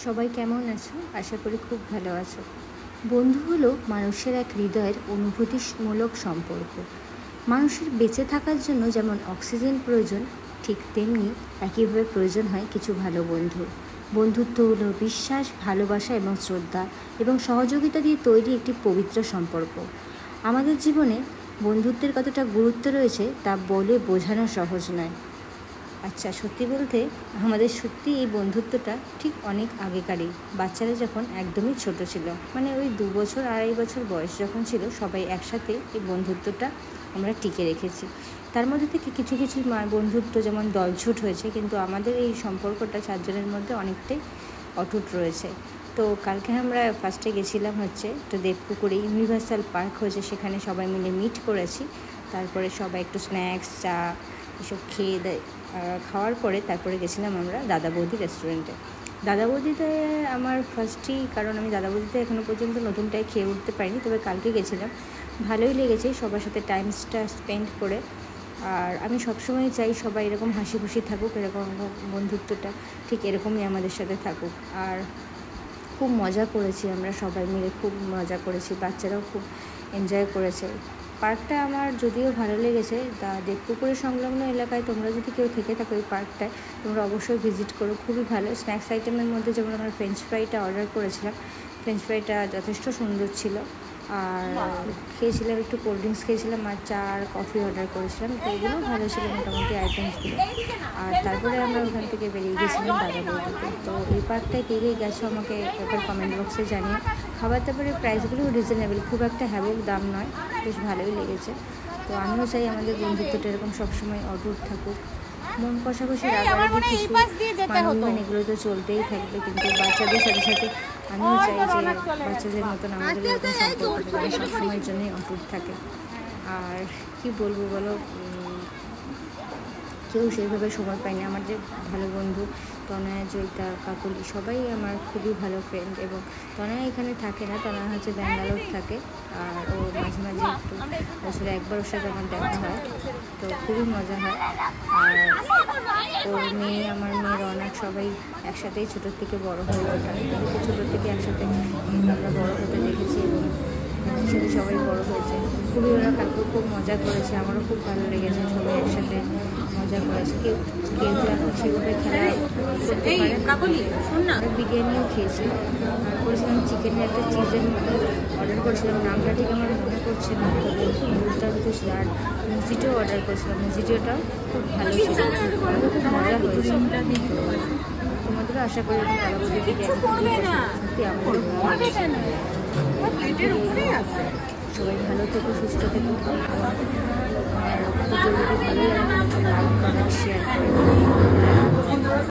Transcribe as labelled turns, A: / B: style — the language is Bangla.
A: সবাই কেমন আছো? আশা করি খুব ভালো আছো। বন্ধু হলো মানুষের এক হৃদয়ের অনুভূতিমূলক সম্পর্ক। মানুষের বেঁচে থাকার জন্য যেমন অক্সিজেন প্রয়োজন, ঠিক তেমনি একইভাবে প্রয়োজন হয় কিছু ভালো বন্ধু। বন্ধুত্ব হলো বিশ্বাস, ভালোবাসা এবং শ্রদ্ধা এবং সহযোগিতা দিয়ে তৈরি একটি পবিত্র সম্পর্ক। আমাদের জীবনে বন্ধুত্বের কতটা গুরুত্ব রয়েছে তা বলে বোঝানো সহজ নয়। আচ্ছা, সত্যি বলতে আমাদের সত্যি এই বন্ধুত্বটা ঠিক অনেক আগেকারই। বাচ্চারা যখন একদমই ছোট ছিল, মানে ওই 2 বছর 2.5 বছর বয়স যখন ছিল, সবাই একসাথে এই বন্ধুত্বটা আমরা টিকে রেখেছি। তার মধ্যে থেকে কিছু কিছু বন্ধুত্ব যেমন দলছুট হয়েছে, কিন্তু আমাদের এই সম্পর্কটা 4 জনের মধ্যে অনেকটাই অটুট রয়েছে। তো কালকে আমরা ফার্স্টে গেছিলাম তো দেবপুকুরে ইউনিভার্সাল পার্ক হয়েছে, সেখানে সবাই মিলে মিট করেছি। তারপরে সবাই একটু স্ন্যাক্স, চা এসব খাওয়ার পরে তারপরে গেছিলাম আমরা দাদা বৌদি রেস্টুরেন্টে। দাদা বৌদিতে আমার ফার্স্টই, কারণ আমি দাদা বৌদিতে এখনও পর্যন্ত নতুনটাই খেয়ে উঠতে পারিনি, তবে কালকে গেছিলাম, ভালোই লেগেছে সবার সাথে টাইমটা স্পেন্ড করে। আর আমি সবসময় চাই সবাই এরকম হাসি খুশি থাকুক, এরকম বন্ধুত্বটা ঠিক এরকমই আমাদের সাথে থাকুক। আর খুব মজা করেছি আমরা সবাই মিলে, খুব মজা করেছি, বাচ্চারাও খুব এনজয় করেছে। পার্কটা আমার যদিও ভালো লেগেছে। দেবপুকুরের সংলগ্ন এলাকায় তোমরা যদি কেউ থেকে থাকো এই পার্কটায়, তোমরা অবশ্যই ভিজিট করো, খুবই ভালো। স্ন্যাক্স আইটেমের মধ্যে যেমন আমরা ফ্রেঞ্চ ফ্রাইটা অর্ডার করেছিলাম, ফ্রেঞ্চ ফ্রাইটা যথেষ্ট সুন্দর ছিল। আর খেয়েছিলাম একটু কোল্ড ড্রিঙ্কস খেয়েছিলাম, আর চা আর কফি অর্ডার করেছিলাম, তো এগুলো ভালো ছিল মোটামুটি আইটেমসগুলো। আর তারপরে আমরা ওখান থেকে বেরিয়ে গেছিলাম দাদা বৌদিতে। তো এই পার্কটায় কে কে গেছো আমাকে একবার কমেন্ট বক্সে জানিয়ে। খাবার দাবারের প্রাইসগুলো রিজনেবল, খুব একটা হ্যাভক দাম নয়, বেশ ভালোই লেগেছে। তো আমিও চাই আমাদের বন্ধুত্বটা এরকম সবসময় অটুট থাকুক। মন কষাকষি, রাগারাগি, কিছু মানবীন এগুলো তো চলতেই থাকবে, কিন্তু বাচ্চাদের সাথে সাথে আমিও চাই যে বাচ্চাদের মতন আমাদের এরকম সম্পর্কটা সবসময়ের জন্যই অটুট থাকে। আর কি বলবো বলো, কেউ সেইভাবে সময় পায়নি। আমার যে ভালো বন্ধু তনয়া, জয়িতা, কাকলি সবাই আমার খুবই ভালো ফ্রেন্ড। এবং তনয়া এখানে থাকে না, তনয়া হচ্ছে ব্যাঙ্গালোর থাকে। আর ও মাঝে মাঝে একটু বছরে একবার ওর সাথে আমার দেখা হয়, তো খুবই মজা হয়। আর ওর মেয়ে, আমার মেয়ের অনেক সবাই একসাথেই ছোটোর থেকে বড়ো হয়ে ওঠা, ছোটোর থেকে একসাথে আমরা বড়ো হতে দেখেছি এবং একসাথে সবাই বড়ো হয়েছে। খুবই ওরা কাকু খুব মজা করেছে, আমারও খুব ভালো লেগেছে, সবাই একসাথে মজা করেছে। কেউ কেউ তো এখন সেভাবে খেলা করতে পারে। আমরা বিরিয়ানিও খেয়েছি, আর করেছিলাম চিকেনের একটা চিজের মতো অর্ডার করেছিলাম, নামটা ঠিক আমার মনে পড়ছে না, তবে খুব দুর্দান্ত ছিল। আর মুজিটাও অর্ডার করেছিলাম, মুজিটাও খুব ভালো ছিল, আমাদের খুব মজা হয়েছে। তোমাদেরও আশা করি দাদা বৌদি বিরিয়ানি সত্যি আমাদের সবাই ভালো থেকো, সুস্থ থেকো। আর যদি ভালো লাগে লাইক, কমেন্ট, শেয়ার করে।